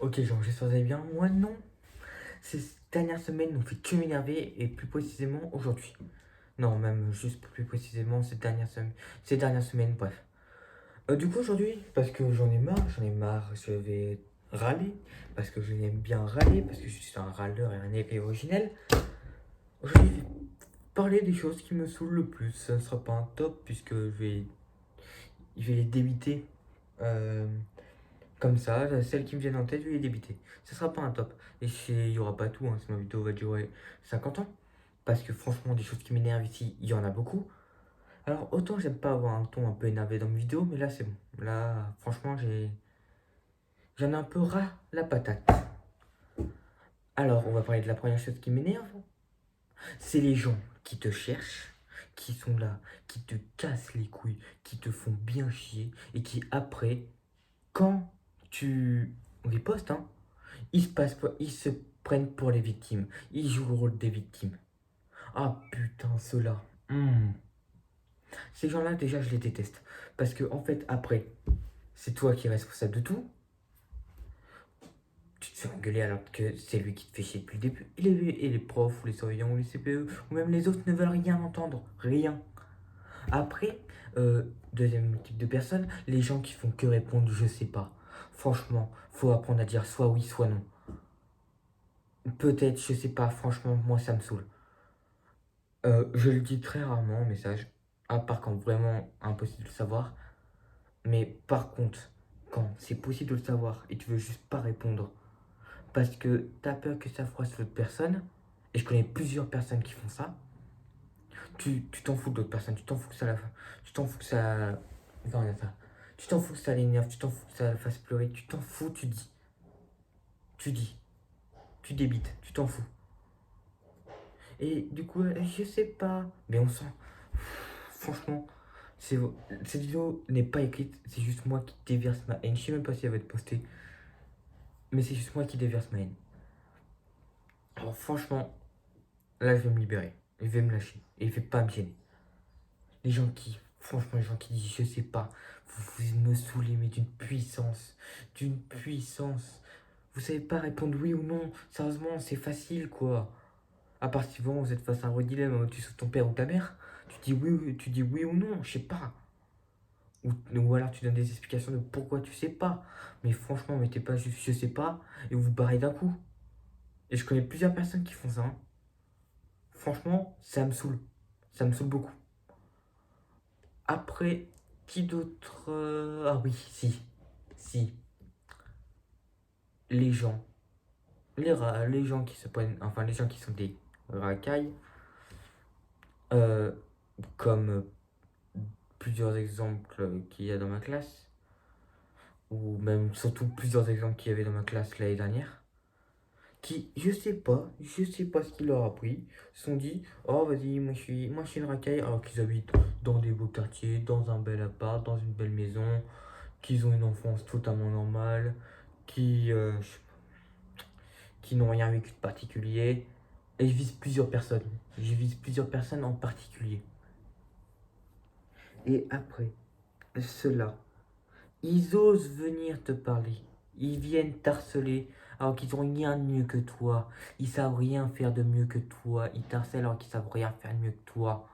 Ok, genre, j'espère que vous allez bien. Moi, non. Ces dernières semaines n'ont fait que m'énerver, et plus précisément aujourd'hui. Non, même juste plus précisément ces dernières semaines, bref. Du coup, aujourd'hui, parce que j'en ai marre, je vais râler, parce que je l'aime bien râler, parce que je suis un râleur et un épée originel. Aujourd'hui, je vais parler des choses qui me saoulent le plus. Ça ne sera pas un top, puisque je vais les débiter. Euh, Comme ça, celles qui me viennent en tête, je vais les débiter. Ce sera pas un top. Et il y aura pas tout, hein, sinon ma vidéo va durer 50 ans. Parce que franchement, des choses qui m'énervent ici, il y en a beaucoup. Alors autant j'aime pas avoir un ton un peu énervé dans mes vidéos, mais là c'est bon. Là, franchement, j'en ai un peu ras la patate. Alors, on va parler de la première chose qui m'énerve. C'est les gens qui te cherchent, qui sont là, qui te cassent les couilles, qui te font bien chier, et qui après, quand tu ripostes, hein, ils se prennent pour les victimes. Ils jouent le rôle des victimes. Ah putain, ceux-là. Ces gens-là, déjà, je les déteste. Parce que, en fait, après, c'est toi qui es responsable de tout. Tu te fais engueuler alors que c'est lui qui te fait chier depuis le début. Et les profs, ou les surveillants, ou les CPE, ou même les autres ne veulent rien entendre. Rien. Après, deuxième type de personnes, les gens qui font que répondre je sais pas. Franchement, faut apprendre à dire soit oui, soit non. Peut-être, je sais pas, franchement, moi ça me saoule. Je le dis très rarement en message, à part quand vraiment impossible de le savoir. Mais par contre, quand c'est possible de le savoir et tu veux juste pas répondre parce que t'as peur que ça froisse l'autre personne, et je connais plusieurs personnes qui font ça, tu t'en fous de l'autre personne, tu t'en fous que ça la tu t'en fous que ça. Comment dire ça. Tu t'en fous que ça l'énerve, tu t'en fous que ça la fasse pleurer, tu t'en fous, tu dis, tu débites, tu t'en fous. Et du coup, je sais pas, mais on sent, franchement, c'est, cette vidéo n'est pas écrite, c'est juste moi qui déverse ma haine. Je sais même pas si elle va être postée, mais c'est juste moi qui déverse ma haine. Alors franchement, là je vais me libérer, je vais me lâcher, et je vais pas me gêner. Franchement, les gens qui disent je sais pas, vous me saoulez, mais d'une puissance, d'une puissance. Vous savez pas répondre oui ou non, sérieusement, c'est facile quoi. À part si vous êtes face à un vrai dilemme, tu sautes ton père ou ta mère, tu dis oui ou non, je sais pas. Ou alors tu donnes des explications de pourquoi tu sais pas. Mais franchement, mettez pas juste je sais pas et vous vous barrez d'un coup. Et je connais plusieurs personnes qui font ça, hein. Franchement, ça me saoule. Ça me saoule beaucoup. Après, qui d'autre Ah oui, si. Si. Les gens. Les gens qui se prennent. Enfin, les gens qui sont des racailles. euh, comme plusieurs exemples qu'il y a dans ma classe. Ou même surtout plusieurs exemples qu'il y avait dans ma classe l'année dernière. Qui, je sais pas ce qu'il leur a pris, se sont dit, oh vas-y, moi je suis une racaille, alors qu'ils habitent dans des beaux quartiers, dans un bel appart, dans une belle maison, qu'ils ont une enfance totalement normale, qui n'ont rien vécu de particulier. Et je vise plusieurs personnes. Je vise plusieurs personnes en particulier. Et après, ceux-là, ils osent venir te parler. Ils viennent t'harceler alors qu'ils ont rien de mieux que toi. Ils savent rien faire de mieux que toi. Ils t'harcèlent alors qu'ils savent rien faire de mieux que toi.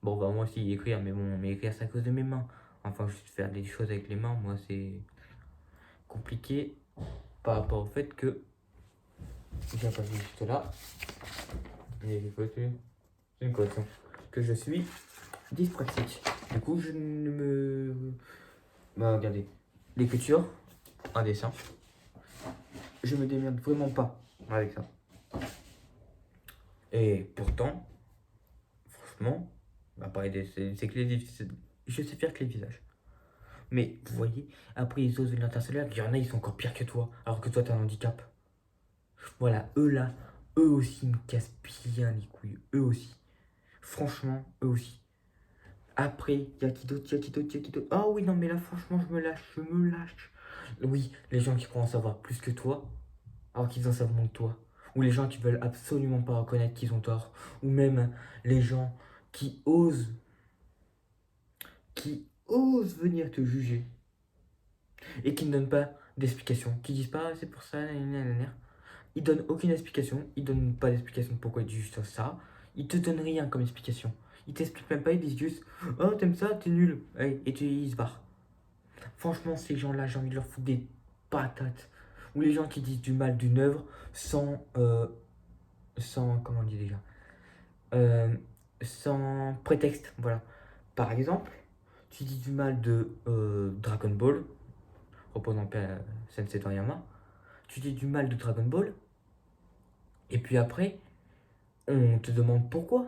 Bon, bah moi aussi écrire, mais bon, mais écrire c'est à cause de mes mains. Enfin, juste faire des choses avec les mains, moi c'est compliqué par rapport au fait que j'ai pas vu juste là. Et c'est une caution que je suis dyspraxique. Du coup, je ne me. Bah, regardez. L'écriture, un dessin. Je me démerde vraiment pas avec ça. Et pourtant, franchement, bah, pareil, c'est que je sais faire que les visages. Mais vous voyez, après ils osent venir t'harceler, il y en a, ils sont encore pires que toi, alors que toi t'as un handicap. Voilà, eux là, eux aussi ils me cassent bien les couilles, eux aussi. Franchement, eux aussi. Après, il y a qui d'autre, il y a qui d'autre, il y a qui d'autre. Ah oui, non, mais là, franchement, je me lâche. Oui, les gens qui croient en savoir plus que toi, alors qu'ils en savent moins que toi. Ou les gens qui veulent absolument pas reconnaître qu'ils ont tort. Ou même les gens qui osent, qui osent venir te juger. Et qui ne donnent pas d'explication, qui disent pas, c'est pour ça, nanana. Ils donnent aucune explication, ils donnent pas d'explication de pourquoi ils disent juste ça. Ils te donnent rien comme explication. Ils t'expliquent même pas, ils disent juste, oh, t'aimes ça, t'es nul. Et ils se barrent. Franchement, ces gens-là, j'ai envie de leur foutre des patates. Ou les gens qui disent du mal d'une œuvre sans, comment on dit déjà, Euh, sans prétexte, voilà. Par exemple, tu dis du mal de Dragon Ball, reposant en paix Sensei Toriyama, tu dis du mal de Dragon Ball, et puis après, on te demande pourquoi.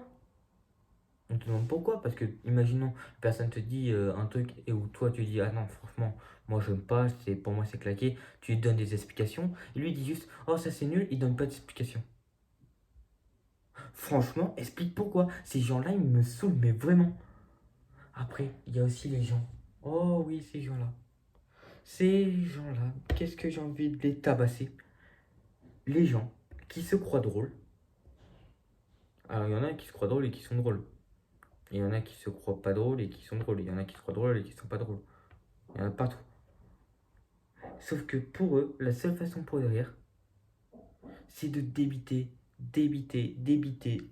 On te demande pourquoi, parce que, imaginons, personne te dit un truc, et où toi tu dis, ah non, franchement, moi j'aime pas, pour moi c'est claqué, tu lui donnes des explications, et lui il dit juste, oh ça c'est nul, il donne pas d'explication. Franchement, explique pourquoi. Ces gens-là, ils me saoulent, mais vraiment. Après, il y a aussi les gens. Oh oui, ces gens-là. Ces gens-là, qu'est-ce que j'ai envie de les tabasser? Les gens qui se croient drôles. Alors, il y en a qui se croient drôles et qui sont drôles. Il y en a qui se croient pas drôles et qui sont drôles. Il y en a qui se croient drôles et qui sont pas drôles. Il y en a partout. Sauf que pour eux, la seule façon pour eux de rire, c'est de débiter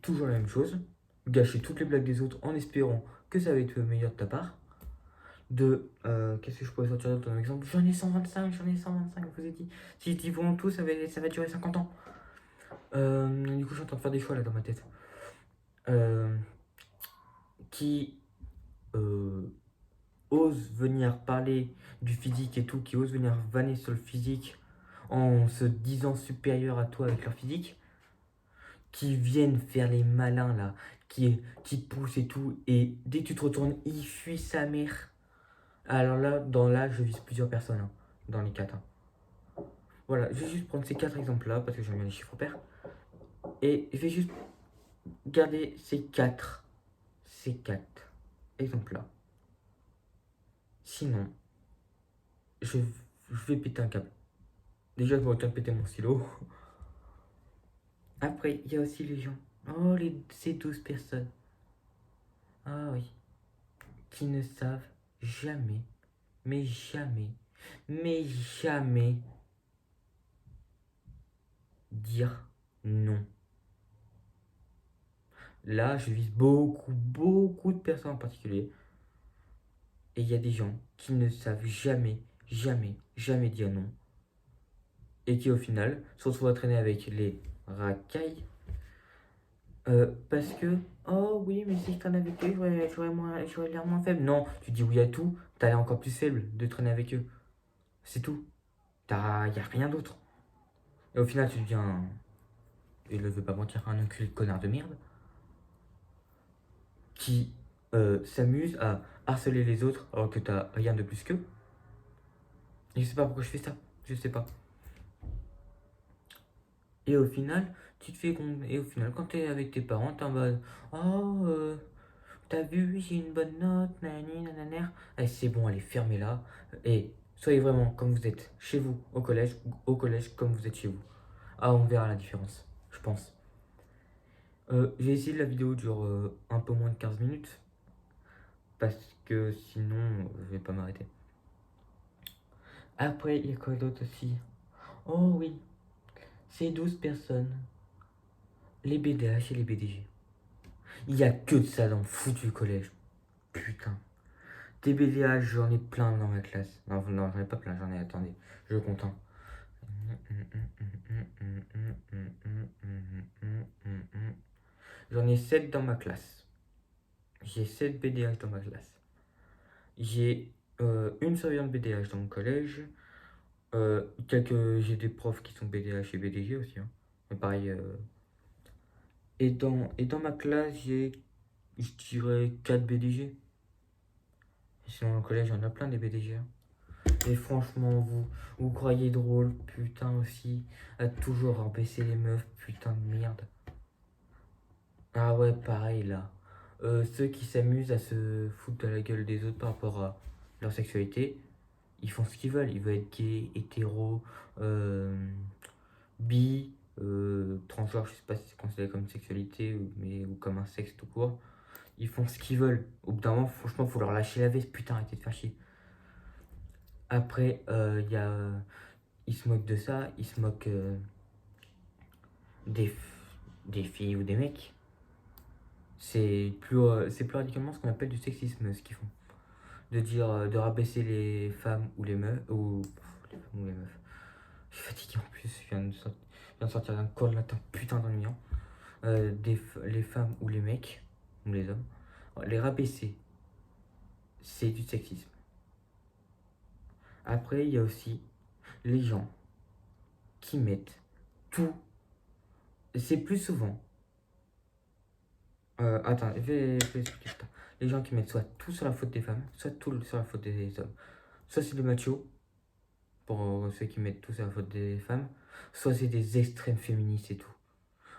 toujours la même chose. Gâcher toutes les blagues des autres en espérant que ça va être meilleur de ta part. Qu'est-ce que je pourrais sortir d'autre comme exemple? J'en ai 125, vous ai dit. Si je dis vraiment tout, ça va durer 50 ans. Du coup, je suis en train de faire des choix là dans ma tête. Qui ose venir parler du physique et tout, qui ose venir vanner sur le physique en se disant supérieur à toi avec leur physique, qui viennent faire les malins là, qui poussent et tout, et dès que tu te retournes, il fuit sa mère. Alors là, je vise plusieurs personnes, hein, dans les quatre, hein. Voilà, je vais juste prendre ces quatre exemples-là, parce que j'aime bien les chiffres pairs. Et je vais juste garder ces quatre exemples-là. Sinon, je, je vais péter un câble. Déjà, je vais autant péter mon stylo. Après, il y a aussi les gens. Oh, ces 12 personnes. Ah oui. Qui ne savent jamais, mais jamais, mais jamais dire non. Là, je vise beaucoup, beaucoup de personnes en particulier. Et il y a des gens qui ne savent jamais, jamais, jamais dire non. Et qui, au final, se retrouvent à traîner avec les racailles. Parce que, oh oui, mais si je traîne avec eux, j'aurais l'air moins faible. Non, tu dis oui à tout, t'as l'air encore plus faible de traîner avec eux. C'est tout. Y a rien d'autre. Et au final, tu deviens, et je ne veux pas mentir, un enculé de connard de merde. Qui s'amuse à harceler les autres alors que t'as rien de plus qu'eux. Et je sais pas pourquoi je fais ça. Je sais pas. Et au final, et au final, quand t'es avec tes parents, t'es en mode, oh, t'as vu, j'ai une bonne note, nanani, nananer. Allez, c'est bon, allez, fermez-la. Et soyez vraiment comme vous êtes chez vous, au collège comme vous êtes chez vous. Ah, on verra la différence, je pense. J'ai essayé de la vidéo dure un peu moins de 15 minutes. Parce que sinon, je vais pas m'arrêter. Après, il y a quoi d'autre aussi? Oh oui, ces 12 personnes, les BDH et les BDG. Il y a que de ça dans le foutu collège. Putain. Des BDH, j'en ai plein dans ma classe. Non, non, j'en ai pas plein, j'en ai, attendez, je compte un. J'en ai 7 dans ma classe. J'ai 7 BDH dans ma classe. J'ai une surveillante BDH dans mon collège. J'ai des profs qui sont BDH et BDG aussi, hein. Mais pareil. Et dans ma classe, j'ai, je dirais, 4 BDG. Et sinon, dans le collège, il y en a plein des BDG, hein. Et franchement, vous croyez drôle, putain aussi, à toujours rabaisser les meufs, putain de merde. Ah ouais, pareil là. Ceux qui s'amusent à se foutre de la gueule des autres par rapport à leur sexualité, ils font ce qu'ils veulent. Ils veulent être gay, hétéro, bi, transgenre, je sais pas si c'est considéré comme une sexualité ou comme un sexe tout court. Ils font ce qu'ils veulent. Au bout d'un moment, franchement, faut leur lâcher la veste. Putain, arrêtez de faire chier. Après, il y a ils se moquent de ça, ils se moquent des, des filles ou des mecs. C'est plus radicalement ce qu'on appelle du sexisme, ce qu'ils font. De dire, de rabaisser les femmes ou les meufs, ou les femmes ou les meufs. Je suis fatigué en plus, je viens de sortir d'un cours de latin putain d'ennuyant. Les femmes ou les mecs, ou les hommes, les rabaisser, c'est du sexisme. Après, il y a aussi les gens qui mettent tout. C'est plus souvent. Attends, je vais expliquer ça. Les gens qui mettent soit tout sur la faute des femmes, soit tout sur la faute des hommes. Soit c'est des machos, pour ceux qui mettent tout sur la faute des femmes, soit c'est des extrêmes féministes et tout.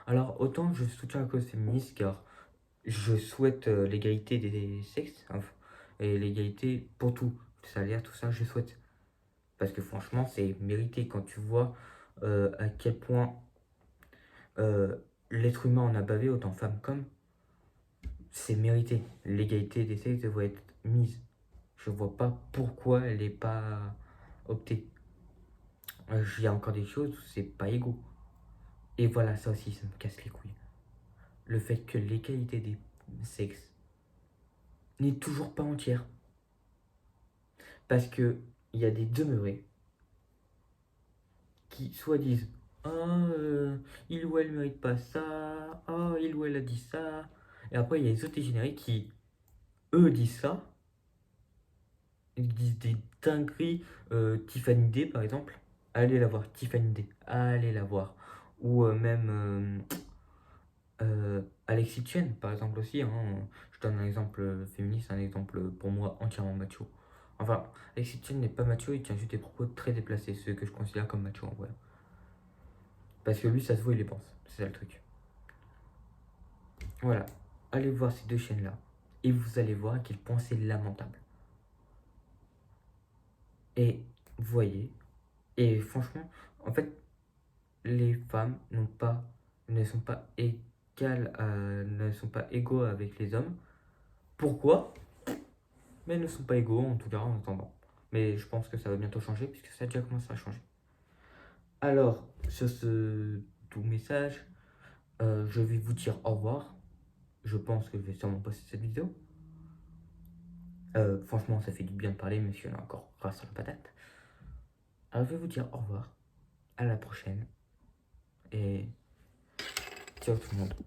Alors, autant je soutiens la cause féministe car je souhaite l'égalité des sexes, hein, et l'égalité pour tout, le salaire, tout ça, je souhaite. Parce que franchement, c'est mérité quand tu vois à quel point euh, l'être humain en a bavé, autant femmes comme, c'est mérité. L'égalité des sexes devrait être mise. Je vois pas pourquoi elle n'est pas optée. Il y a encore des choses où c'est pas égaux. Et voilà, ça aussi, ça me casse les couilles. Le fait que l'égalité des sexes n'est toujours pas entière. Parce que il y a des demeurés qui soit disent ah, il ou elle mérite pas ça, ah, il ou elle a dit ça. Et après, il y a les autres dégénérés qui, eux, disent ça. Ils disent des dingueries. Tiffany D, par exemple. Allez la voir, Tiffany D. Allez la voir. Ou même Alexis Chen, par exemple, aussi. Hein. Je donne un exemple féministe, un exemple pour moi entièrement macho. Enfin, Alexis Chen n'est pas macho, il tient juste des propos très déplacés, ceux que je considère comme macho en vrai. Parce que lui, ça se voit, il les pense. C'est ça le truc. Voilà. Allez voir ces deux chaînes-là. Et vous allez voir à quel point c'est lamentable. Et vous voyez. Et franchement, en fait, les femmes ne sont pas égales, ne sont pas égaux avec les hommes. Pourquoi? Mais elles ne sont pas égaux, en tout cas en attendant. Mais je pense que ça va bientôt changer, puisque ça a déjà commencé à changer. Alors, sur ce tout message, je vais vous dire au revoir. Je pense que je vais sûrement poster cette vidéo. Franchement, ça fait du bien de parler, mais il y en a encore ras sur la patate. Alors, je vais vous dire au revoir, à la prochaine, et ciao tout le monde.